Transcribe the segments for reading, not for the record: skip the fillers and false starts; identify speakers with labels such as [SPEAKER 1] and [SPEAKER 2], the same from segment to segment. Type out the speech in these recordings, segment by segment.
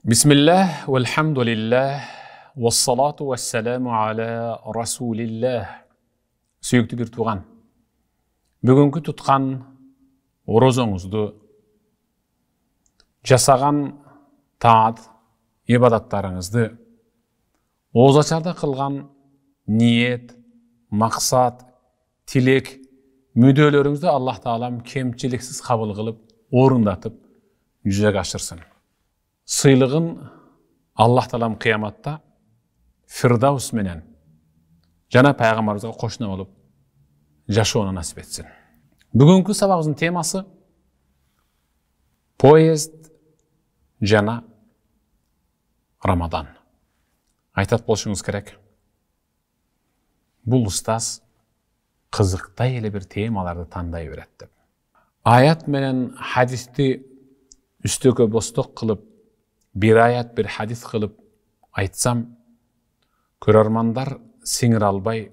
[SPEAKER 1] Bismillah, velhamdülillah, vessalatu vesselamu ala rasulillah. Sүйікті bir туған, бүгінгі тұтқан орозоңызды, жасаған таат, ибадаттарыңызды, озачарда қылған ниет, мақсат, тілек, мүдделеріңізді Аллах Таалам кемчіліксіз қабыл қылып, орындатып, жүзеге ашырсын. Сыйлығын Аллах Таалам қияматта Фирдаус менен жана пайғамбарыбызга кошуна болуп жашоону насип этсин. Бүгүнкү сабагыбыздын темасы поезд жана Рамадан. Айтат болушуңуз керек. Бул устаз кызыктай эле бир темаларды тандай берет деп. Аят менен хадисти үстөкө босток кылып, bir ayat bir hadis kılıp aytsam, körarmanlar singir albay,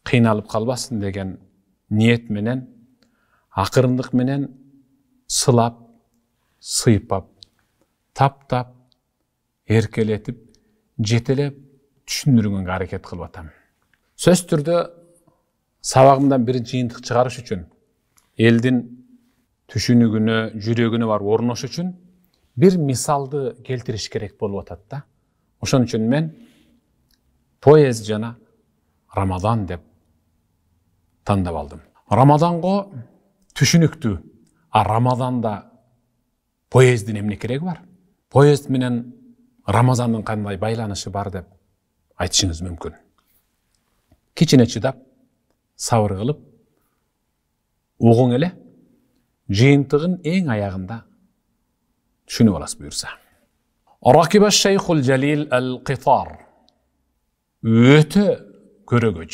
[SPEAKER 1] kıynalıp kalbasın degen niyet menen, akırındık menen sılap, sıypap, tap, erkeletip, jetelep, düşündürüngön hareket kılıp atam. Söz türdü sabagımdan bir jıyıntık çıkarış üçün, eldin түшүнүгүнө, жүрөгүнө бар орнош үчүн bir misalды келтириш керек болуп атат да. Ошон үчүн мен поезд жана Рамадан деп тандап алдым. Рамаданго түшүнүктүү, а Рамаданда поездин эмне кереги бар? Поезд менен Рамазандын кандай байланышы бар деп айтышыңыз мүмкүн. Кичине чыдап, сабыр кылып, угуң эле, жыйынтыгын эң аягында شنو ولاس بيرسا ركب الشيخ الجليل القطار өтө көрөгөч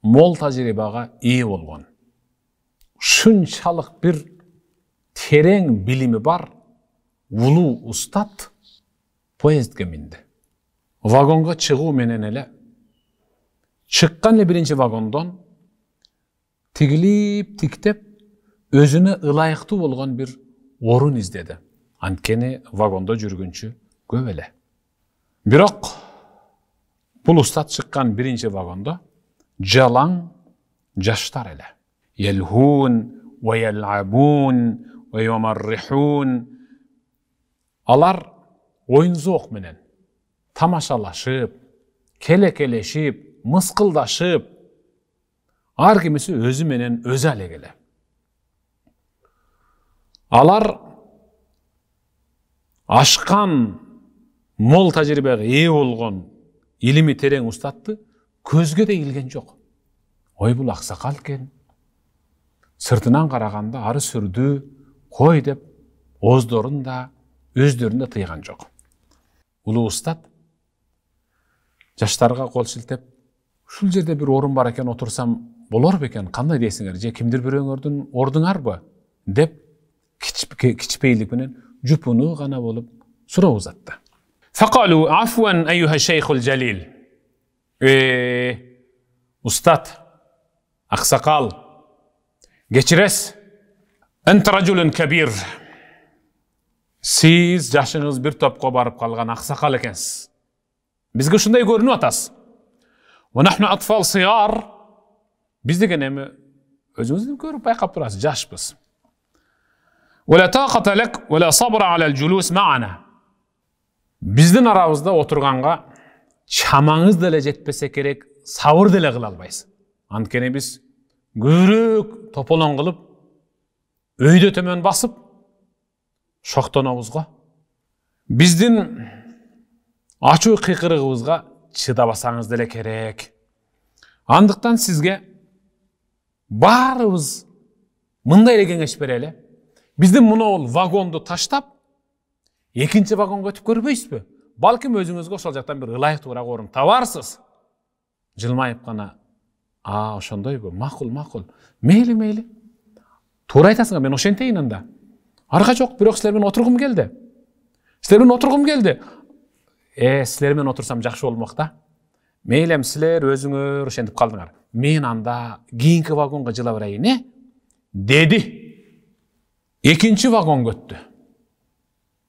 [SPEAKER 1] мол тажрыйбага ээ болгон шунчалык бир терең билими бар улуу устат поездге минди. Вагонго чыгуу менен эле чыккан эле биринчи вагондон тигилип тиктеп өзүнө ылайыктуу болгон бир орун издеди. Анткени вагондо жүргүнчү көп эле. Бирок бул устат чыккан биринчи вагондо жалаң жаштар эле. Елхун ва ялабун ва юмаррихун. Алар оюнзок менен тамашалашып, келекелешип, мыскылдашып, ар кимиси өзү менен өзү алек эле. Алар ашкан мол тажрыйбага ээ болгон илими терең устатты көзгө да илген жок. Ой, бул аксакал экен. Сыртынан караганда ары сүрдүү, кой деп оздорун да, өздөрүн да тыйган жок. Улуу устат жаштарга кол шилтеп, ушул жерде бир орун бар экен, отурсам болор бекен, кандай дейсиңер, же кимдир бирөөңөрдүн ордуңарбы деп кичпейлик менен жупуну гана болуп суроо узатты. Факалу афван айюха шейхул жалил. Устат, аксакал, кечирес. Ант ражулун кабир. Сиз жашыңыз бир топко барып калган аксакал экенсиз. Бизге ушундай көрүнүп атасыз. Ва нахну атфал сигар. Биз деген эми өзүңүздүн көрүп байкап турасыз, жашпыз. ولا طاقة لك ولا صبر على الجلوس معنا. Биздин арабызда отурганга чамаңыз деле жетпесе керек, сабыр деле кыла албайсыз. Анткени биз көрөк тополоң кылып, өйдө төмөн басып, шоктонобузго. Биздин ачуу кыйкырыгыбызга чыдабасаңыз деле керек. Андыктан сизге баарыбыз мындай эле кеңеш берели. Биздин мунул вагонду таштап, экинчи вагонго өтүп көрбөйсүзбү? Балким өзүңүзгө ошол жактан бир ылайыктуураак орун табарсыз. Жылмайып гана, ошондойбу? Макул. Мейли. Туура айтасыңар, мен ошентейин анда. Арга жок, бирок силер менен отургум келди. Силер менен отурсам жакшы болмок да. Meylem силер өзүңөр ошентип калдыңар. Мен анда кийинки вагонго жыла барайын, деди. Экинчи вагонго өттү.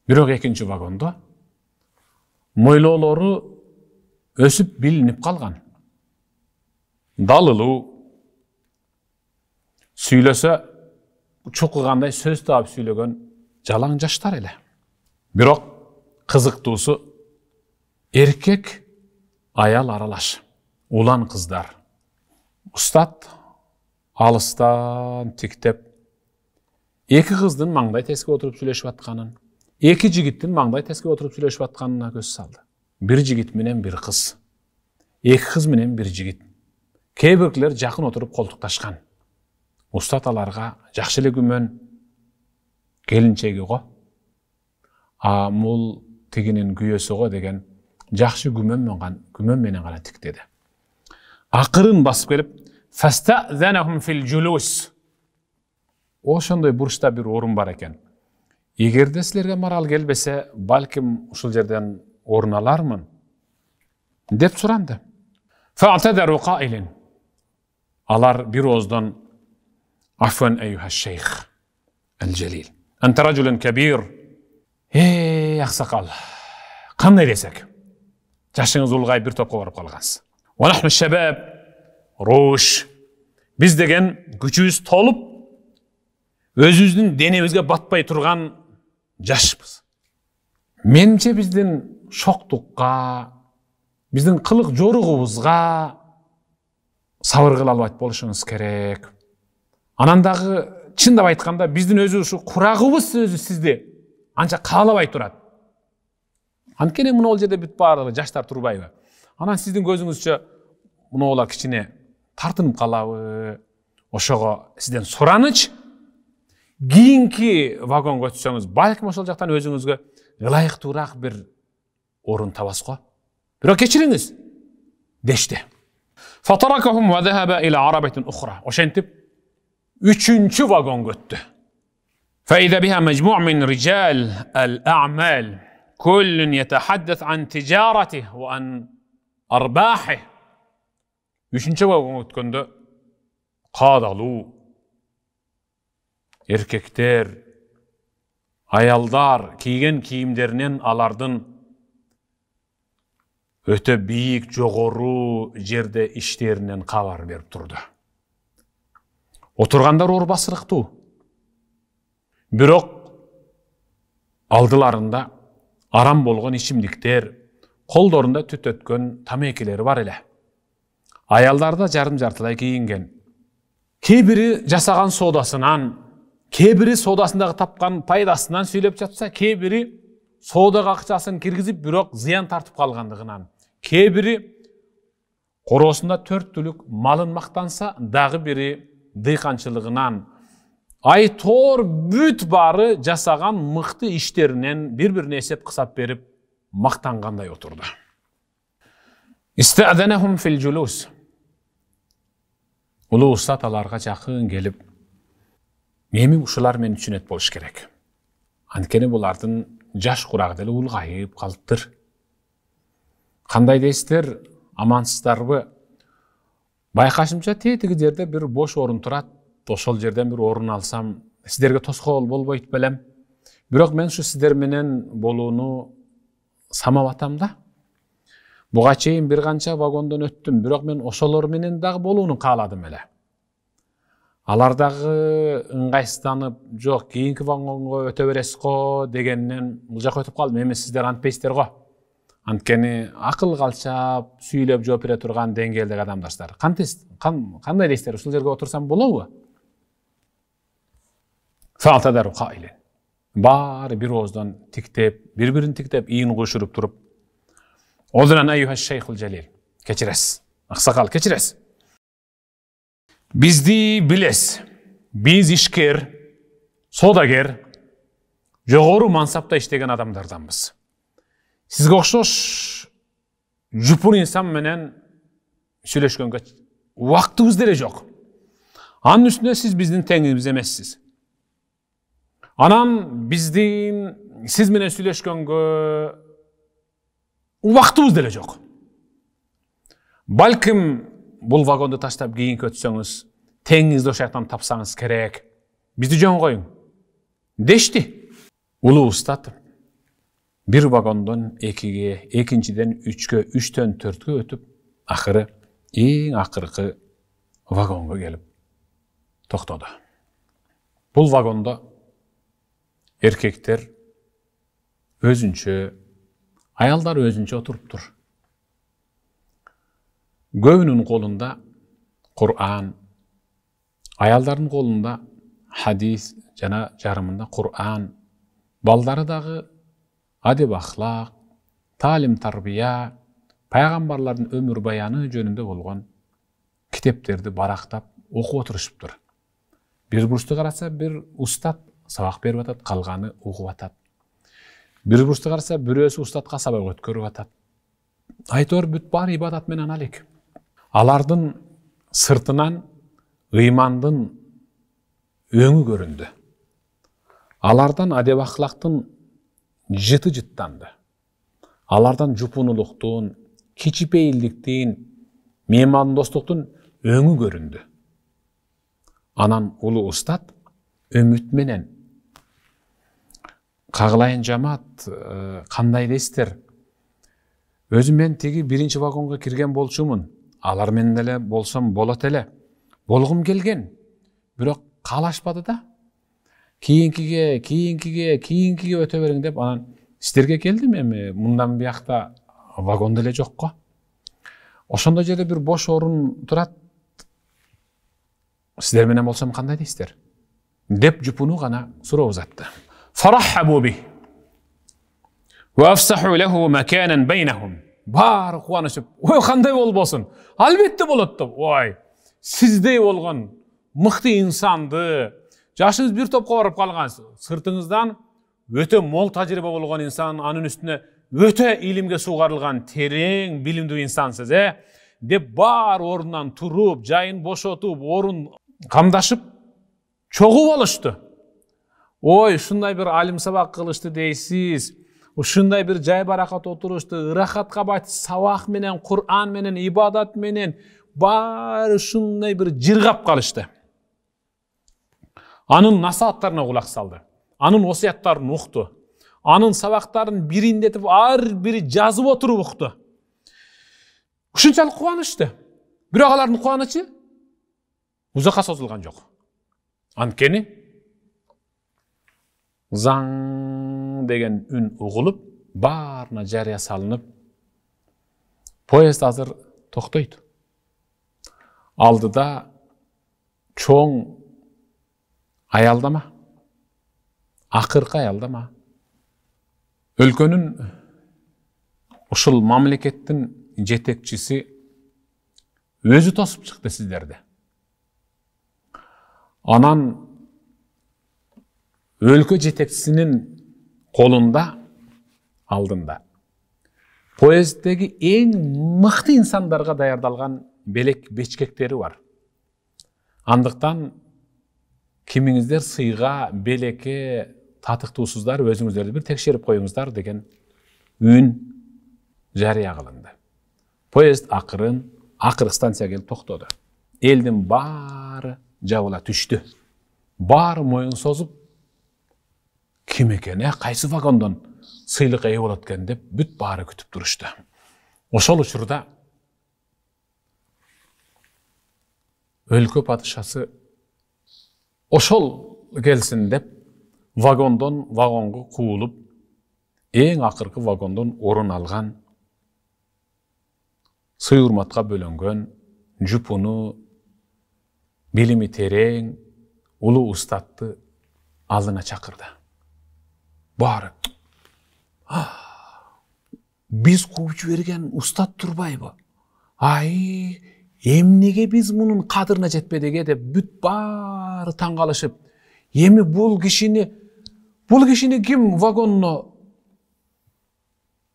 [SPEAKER 1] Бирок экинчи вагондо мойлоолору өсүп билинип калган. Далылуу, сүйлөсө чукугандай сөз таап сүйлөгөн жалаң жаштар эле. Бирок кызыктуусу эркек аял аралаш, улан кыздар. Устат алыстан тиктеп, эки кыздын маңдай теске отуруп сүйлөшүп атканын, эки жигиттин маңдай теске отуруп сүйлөшүп атканына көз салды. Бир жигит менен бир кыз, эки кыз менен бир жигит. Кээ биркилер жакын отуруп колтукташкан. Устат аларга жакшы эле күмөн келинчеги го, мул тигинин күйөөсү го деген жакшы күмөн менен гана тиктеди. Акырын басып келип, фастазанахум фил жулус. Ошондой бурчта бир орун бар экен. Эгерде силерге марал келбесе, балким ушул жерден орун алармын деп суранды. Фа'тадару qailin. Алар бир ооздон Афван эйюха шейх ал-жалил. Анта ражулун кабир. Аксакал. Кандай десек? Жашыңыз улгайып бир топко барып калгансыз. Ва нахну шабаб руш. Биз деген күчүбүз толуп, өзүбүздүн денебизге батпай турган жашпыз. Менимче биздин шоктукка, биздин кылык жоругубузга сабыр кыла албайт болушуңуз керек. Анан дагы чындап айтканда биздин өзү ушу курагыбыз өзү сизди анча каалабай турат. Анткени мына жерде бүт баардыгы жаштар турбайбы? Анан сиздин көзүңүзчө мунулар кичине тартынып калабы? Ошого сизден сураныч. Кийинки вагонго өтсөңүз, балким ошол жактан өзүңүзгө ылайыктуураак бир орун табасыз го. Бирок кечириңиз дешти. Фатаракахум ва захаба ила арабатин ухра. Ошентип үчүнчү вагонго өттү. فإذا بها مجموع من رجال الأعمال كل يتحدث عن تجارته وعن أرباحه. Üçüncü vagon ötköndө kadalуу erkekler, ayaldar kiyген kiyimlerinden alардын öte biyik jogorу jerde işlerinden kabar berip turdu. Oturganдар оор басырыктуу. Бирок алдыларында арам болгон ичимдиктер, колдорунда түт өткөн тамекилери бар эле. Аялдарда жарым-жартылай кийинген. Кээ бири жасаган соодасынан, кээ бири соодасындагы тапкан пайдасынан сүйлөп жатса, кээ бири соодага акчасын киргизип, бирок зыян тартып калгандыгынан, кээ бири короосунда 4 түлүк малын мактанса, дагы бири дыйканчылыгынан, айтор бүт бары жасаган мыкты иштеринен bir-birine эсеп кысап берип мактангандай отурду. Иста'занахум фил жулус. Улуу устат аларга жакын келип, эми ушулар менин түшүнөт болуш керек. Анткени булардын жаш курагы деле улгайып калыптыр. Кандай дейсиздер, амансыздарбы? Байкашымча тетиги жерде бир бош орун турат. Ошол жерден бир орун алсам, сиздерге тоскоол болбойт белем. Бирок мен ушу сиздер менен болууну самап атам да. Буга чейин бир канча вагондон өттүм, бирок мен ошолор менен дагы болууну кааладым эле. Алар дагы ыңгайсызданып, жок, кийинки вагонго өтө бересиз го дегеннен бул жака өтүп калдым. Эми сиздер антпейсиздер го. Анткени акыл калчап, сүйлөп жооп бере турган деңгээлдеги адамдаштар. Кандай дейсиздер, ушул жерге отурсам болобу? Фа'тадару qailin. Баары бир ооздон тиктеп, бири-бирин тиктеп, ийин куйшуруп туруп. Озунан эйюха шейхул жалил. Кечиресиз. Аксакал, кечиресиз. Бизди билесиз. Биз ишкер, соодагер, жогору мансапта иштеген адамдарданбыз. Сизге окшош жупун инсан менен сүйлөшкөнгө убактыбыз деле жок. Анын үстүнө сиз биздин теңибиз эмессиз. Анан биздин сиз менен сүйлөшкөнгө убактыбыз деле жок. Balkim bul vagondu taştap kийинки өтсөңүз, теңизди ошол жактан тапсаңыз керек. Бизди жөн коюң. Дешти. Улуу устат бир вагондон экиге, экинчиден үчкө, үчтөн төрткө өтүп, акыры эң акыркы вагонго келип токтоду. Бул вагондо эркектер өзүнчө, аялдар өзүнчө отуруптур. Көбүнүн колунда Кур'ан, аялдардын колунда хадис жана жарымында Кур'ан, балдары дагы адеп ахлак, талим тарбия, пайгамбарлардын өмүр баяны жөнүндө болгон китептерди барактап окуп отурушуптур. Бир бурчту караса, бир устат сабак берип атат, калганы угуп атат. Бир бурчту караса, бирөөсү устатка сабак өткөрүп атат. Айтор бүт бар ибадат менен алек. Алардын сыртынан ыймандын өңү көрүндү. Алардан адеп ахлактын жыты жыттанды. Алардан жупунулуктун, кичипейилдиктин, меймандостуктун өңү көрүндү. Анан улуу устат үмүт менен кагылайын жамаат, кандай дейсиздер? Өзүм мен тиги биринчи вагонго кирген болчумун. Алар менен эле болсом болот эле. Болгум келген. Бирок каалашпады да. Кийинкиге өтө бериң деп, анан сиздерге келдим эми, мындан биякта вагон деле жокко. Ошондой жерде бир бош орун турат. Сиздер менен болсом кандай дейсиздер? Деп жупуну гана суроо узатты. Фарахабу би. Ва афсаху лаху маканан байнахум. Бар кубанышып, ой кандай болбосун? Албетте болот деп. Ой, сиздей болгон мыкты инсанды, жашыңыз бир топко барып калгансыз, сыртыңыздан өтө мол тажрыйба болгон инсан, анын үстүнө өтө илимге сугарылган терең билимдүү инсансыз, деп бар орундан туруп, жайын бошотуп, орун камдашып, чогуу болушту. Ой, ушундай бир алим сабак кылышты дейсиз, ушундай бир жай баракат отурушту, ырахатка бат сабак менен, Кур'ан менен, ибадат менен, баары ушундай бир жыргап калышты. Анын насааттарына кулак салды. Анын осуяттарын укту. Анын сабактарын бириндетип, ар бири жазып отуруп укту. Ушунчалык кубанычты. Бирок алардын кубанычы узакка созулган жок. Анткени заң деген үн угулуп, баарына жарыя салынып, поезд азыр токтойт. Алдыда чоң аялдама, акыркы аялдама. Өлкөнүн, ушул мамлекеттин жетекчиси өзү тосуп чыкты сиздерди. Анан өлкө жетекчисинин колунда, алдында поезддеги эң мыкты инсандарга даярдалган белек бечкектери бар. Андыктан кимиңиздер сыйга, белекке татыктуусуздар, өзүңүздөрдү бир текшерип коюңуздар деген үн жарыя кылынды. Поезд акыркы станцияга келип токтоду. Элдин баары жабыла түштү. Баары моюн созуп, ким экени, кайсы вагондон сыйлык ээ болот экен деп бүт баары күтүп турушту. Ошол учурда өлкө падышасы ошол келсин деп вагондон вагонго куулуп, эң акыркы вагондон орун алган, сый-урматка бөлөнгөн, жупуну, билими терең, улуу устатты алдына чакырды. Баары. Биз кууп жиберген устат турбайбы? Ай, эмнеге биз мунун кадырына жетпедиге деп бүт баары таң калышып, эми бул кишини ким вагонуна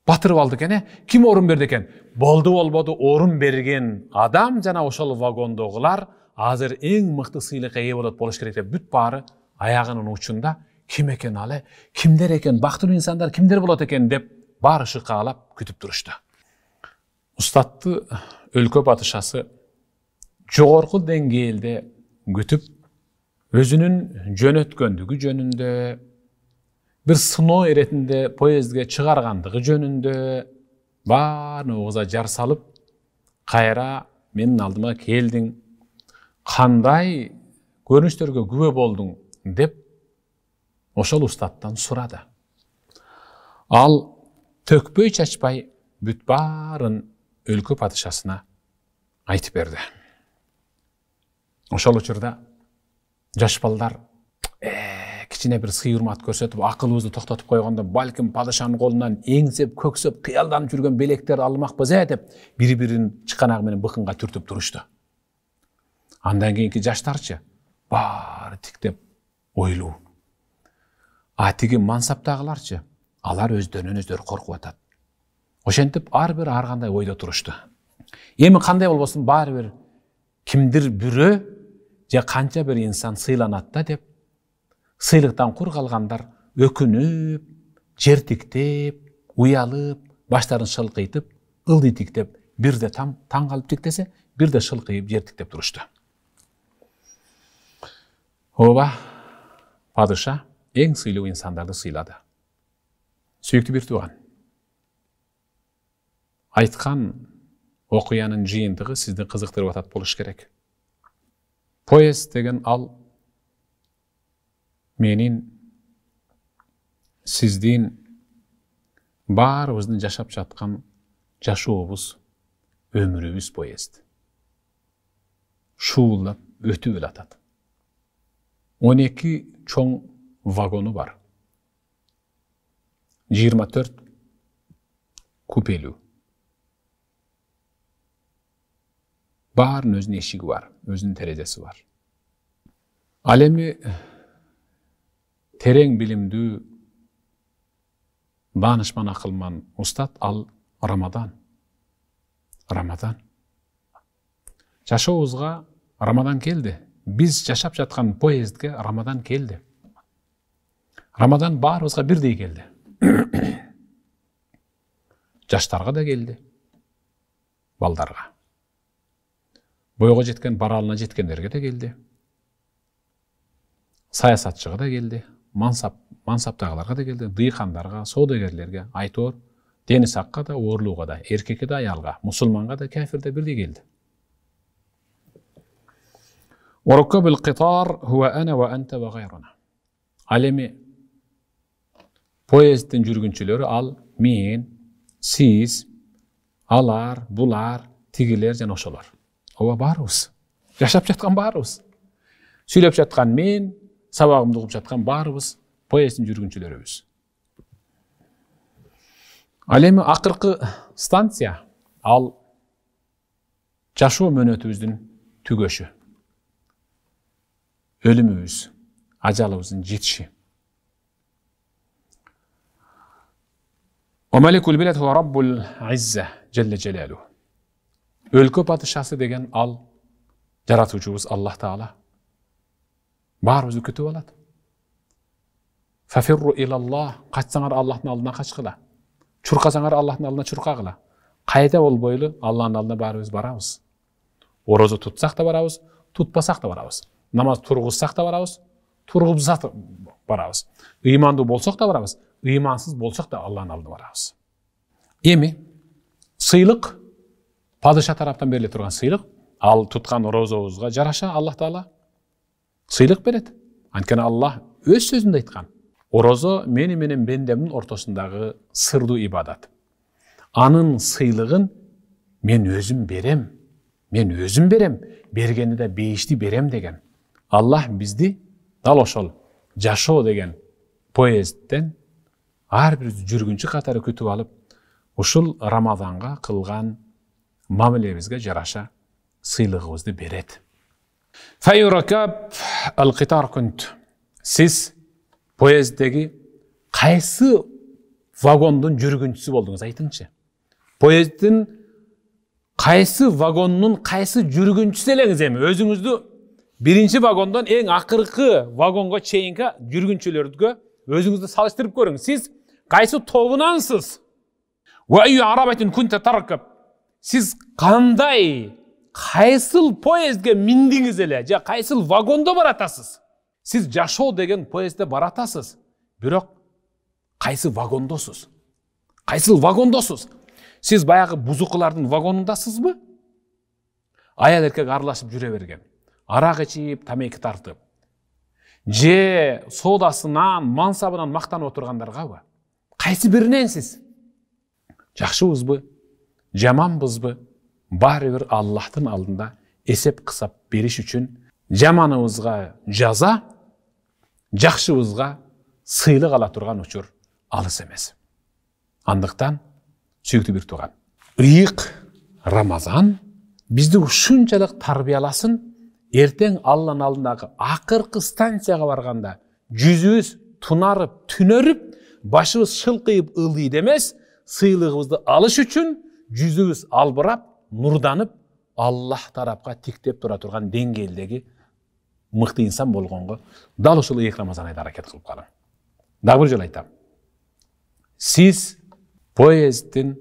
[SPEAKER 1] батырып алды экен, ким орун берди экен? Болду болбоду, орун берген адам жана ошол вагондогулар азыр эң мыкты сыйлыкка ээ болуш керек деп бүт баары аягынын учунда ким экен але, кимдер экен, бактылуу инсандар кимдер болот экен деп баары шыкаалап күтүп турушту. Устатты өлkө падышасы жогорку деңгээлде күтүп, өзүнүн жөнөткөндүгү жөнүндө, бир сыноо иретинде поездге чыгаргандыгы жөнүндө баарын ооза жар салып, кайра менин алдыма келдиң, кандай көрүнүштөргө күбө болдуң деп ошол устаттан сурады. Ал төкпөй чачпай бүт баарын өлкө падышасына айтып берди. Ошол учурда жаш балдар кичине бир сый урмат көрсөтүп, акылыбызды токтотуп койгондо, балким падышанын колунан эңсеп, көксөп, кыялданып жүргөн белектерди алмакпыз деп бири-бирин чыканагы менен быкынга түртүп турушту. Андан кийинки жаштарчы баары тиктеп ойлуу. А тиги мансаптагыларчы, алар өздөрүнөн өздөрү коркуп атат. Ошентип ар бир ар кандай ойдо турушту. Эми кандай болбосун баары бир кимдир бирөө же канча бир инсан сыйланат да деп, сыйлыктан кур калгандар өкүнүп, жертиктеп, уялып, баштарын шылкыйтып, ылдый тиктеп, бирде таң калып тиктесе, бирде шылкыйып, жертиктеп турушту. Ооба, падыша эң сыйлуу инсандарды сыйлады. Сүйүктүү бир тууган, айткан окуянын жыйынтыгы сизди кызыктырып атат болуш керек. Поезд деген ал менин, сиздин баарыбыздын жашап жаткан жашообуз, өмүрүбүз поезд. Шуулап өтүп атат. 12 чоң вагону бар. 24 купелүү. Баарын өзүнүн эшиги бар, өзүнүн терезеси бар. Ал эми терең билимдүү данышман акылман устат ал Рамадан. Жашообузга Рамадан келди. Биз жашап жаткан поездге Рамадан келди. Рамадан баарыбызга бирдей келди. Жаштарга да келди, балдарга. Бойго жеткен, баралына жеткендерге да келди. Саясатчыга да келди, мансаптагыларга да келди, дыйкандарга, соодагерлерге, айтор, дени сакка да, ooрлууга да, эркекке да, аялга, мусулманга да, кафирде бирдей келди. وركوب القطار هو أنا وأنت وغيرنا. Ал эми поезддин жүргүнчүлөрү ал мен, сиз, алар, булар, тигилер жана ошолор. Ооба баарыбыз. Жашап жаткан баарыбыз. Сүйлөп жаткан мен, сабагымды угуп жаткан баарыбыз поезддин жүргүнчүлөрүбүз. Ал эми акыркы станция ал жашоо мөөнөтүбүздүн түгөшү. Ölümümüz, acalımızın жетişi. O melikul bilet huve rabbul izze celle celaluhu. Өлкө падышасы деген ал жаратуучубуз Аллах Таала. Баарыбызды күтүп алат. Фафирру илаллах, качсаңар Аллахтын алдына качкыла. Чуркасаңар Аллахтын алдына чуркагыла. Кайда болбойлу Аллахтын алдына баарыбыз барабыз. Орозо тутсак да барабыз, тутпасак да барабыз. Намаз тургузсак да барабыз, тургузсак да барабыз. Ыймандуу болсок да барабыз, ыймансыз болсок да Аллахтын алдына барабыз. Эми сыйлык падыша тараптан бериле турган сыйлык, ал туткан орозобузга жараша Аллах Таала сыйлык берет. Анткени Аллах өз сөзүндө айткан. Орозо мени менен бендемдин ортосундагы сырдуу ибадат. Анын сыйлыгын мен өзүм берем. Бергенде да бейишти берем деген. Аллах бизди дал ошол жашоо деген поездден ар бир жүргүнчү катары күтүп алып, ушул Рамаданга кылган мамилебизге жараша сыйлыгыбызды берет. Файракаб ал-китар кунт. Сиз поезддеги кайсы вагондун жүргүнчүсү болдуңуз, айтыңчы. Поезддин кайсы вагонунун кайсы жүргүнчүсү элеңиз эми өзүңүздү биринчи вагондон эң акыркы вагонго чейинки жүргүнчүлөргө өзүңүздү салыштырып көрүңүз. Сиз кайсы тобунансыз? Ва айю арабатин кунта таркаб. Сиз кандай, кайсыл поездге миндиңиз эле, же кайсыл вагондо баратасыз? Сиз жашоо деген поездде баратасыз. Бирок кайсы вагондосуз? Кайсыл вагондосуз? Сиз баягы бузукулардын вагонундасызбы? Аял эркек аралашып жүрө берген. Арак ичип, тамеки тартып. Же содасынан, мансабынан мактанып отургандаргабы? Кайсы бириненсиз? Жакшыбызбы? Жаманбызбы? Баары бир Аллахтын алдында эсеп кысап бериш үчүн жаманыбызга жаза, жакшыбызга сыйлык ала турган учур алыс эмес. Андыктан сүйүктүү бир тууган, ыйык Рамазан бизди ушунчалык тарбияласын, эртең Алланын алдындагы акыркы станцияга барганда жүзүбүз тунарып, түнөрүп, башыбыз шылкыйып ылдыйт эмес, сыйлыгыбызды алыш үчүн жүзүбүз албырап, нурданып, Аллах тарапка тиктеп тура турган деңгээлдеги мыкты инсан болгонго дал ушул ыйык Рамазан айда аракет кылып калың. Дагы бир жолу айтам. Сиз поезддин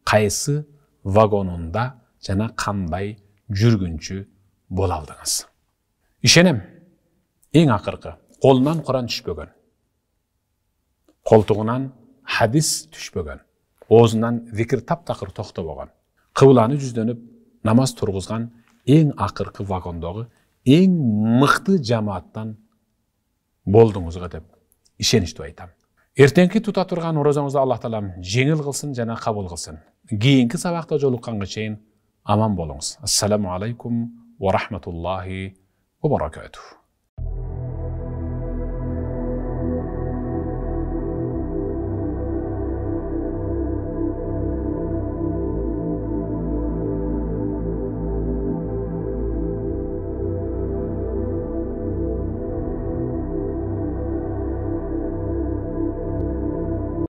[SPEAKER 1] кайсы вагонунда жана кандай жүргүнчү боло алдыңыз? Ишенем, эң акыркы колунан Куран түшпөгөн, колтугунан хадис түшпөгөн, оозунан зикир таптакыр токтобогон, кыбланы жүздөнүп намаз тургузган эң акыркы вагондогу эң мыкты жамааттан болдуңузга деп ишеничтүү айтам. Эртеңки тута турган орозоңузду Аллах Таалам жеңил кылсын жана кабыл кылсын. Кийинки сабакта жолукканга чейин аман болуңуз. Ассаламу алейкум ва рахматуллахи ва баракатух.